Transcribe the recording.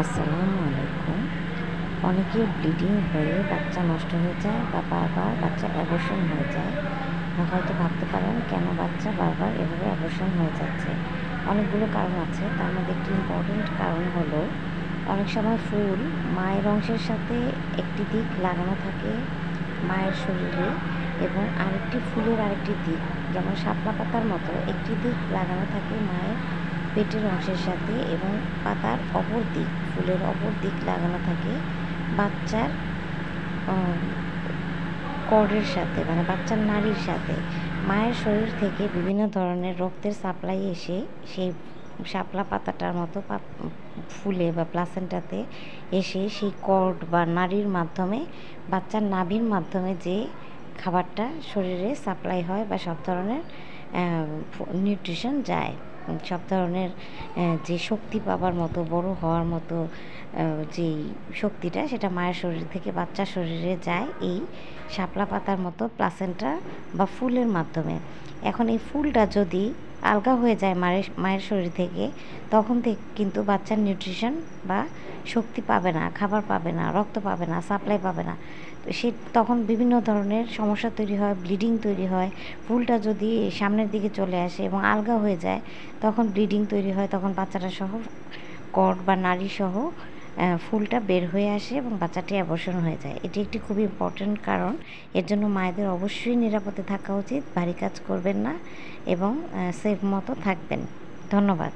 আসসালামু আলাইকুম। অনেকের ব্লিডিং হয়ে বাচ্চা নষ্ট হয়ে যায় বা বারবার বাচ্চা অ্যাবর্শন হয়ে যায়। হয়তো ভাবতে পারেন কেন বাচ্চা বারবার এভাবে অ্যাবর্শন হয়ে যাচ্ছে। অনেকগুলো কারণ আছে, তার মধ্যে একটি ইম্পর্টেন্ট কারণ হলো অনেক সময় ফুল মায়ের অংশের সাথে একটি দিক লাগানো থাকে মায়ের শরীরে, এবং আরেকটি ফুলের আরেকটি দিক, যেমন শাপলা পাতার মতো একটি দিক লাগানো থাকে মায়ের পেটের অংশের সাথে, এবং পাতার অপর দিক, ফুলের অপর দিক লাগানো থাকে বাচ্চার কর্ডের সাথে, মানে বাচ্চার নাড়ির সাথে। মায়ের শরীর থেকে বিভিন্ন ধরনের রক্তের সাপ্লাই এসে সেই শাপলা পাতাটার মতো ফুলে বা প্লাসেন্টাতে এসে সেই কর্ড বা নাড়ির মাধ্যমে বাচ্চার নাভির মাধ্যমে যে খাবারটা শরীরে সাপ্লাই হয় বা সব ধরনের নিউট্রিশন যায়, সব ধরনের যে শক্তি পাবার মতো, বড় হওয়ার মতো যেই শক্তিটা, সেটা মায়ের শরীর থেকে বাচ্চার শরীরে যায় এই শাপলা পাতার মতো প্লাসেন্টা বা ফুলের মাধ্যমে। এখন এই ফুলটা যদি আলগা হয়ে যায় মায়ের শরীর থেকে, তখন থেকে কিন্তু বাচ্চার নিউট্রিশন বা শক্তি পাবে না, খাবার পাবে না, রক্ত পাবে না, সাপ্লাই পাবে না। তো তখন বিভিন্ন ধরনের সমস্যা তৈরি হয়, ব্লিডিং তৈরি হয়। ফুলটা যদি সামনের দিকে চলে আসে এবং আলগা হয়ে যায়, তখন ব্লিডিং তৈরি হয়, তখন বাচ্চাটা সহ কর্ড বা নাড়ি সহ ফুলটা বের হয়ে আসে এবং বাচ্চাটি অ্যাবর্শন হয়ে যায়। এটি একটি খুবই ইম্পর্ট্যান্ট কারণ। এর জন্য মায়েদের অবশ্যই নিরাপদে থাকা উচিত, ভারী কাজ করবেন না এবং সেফ মতো থাকবেন। ধন্যবাদ।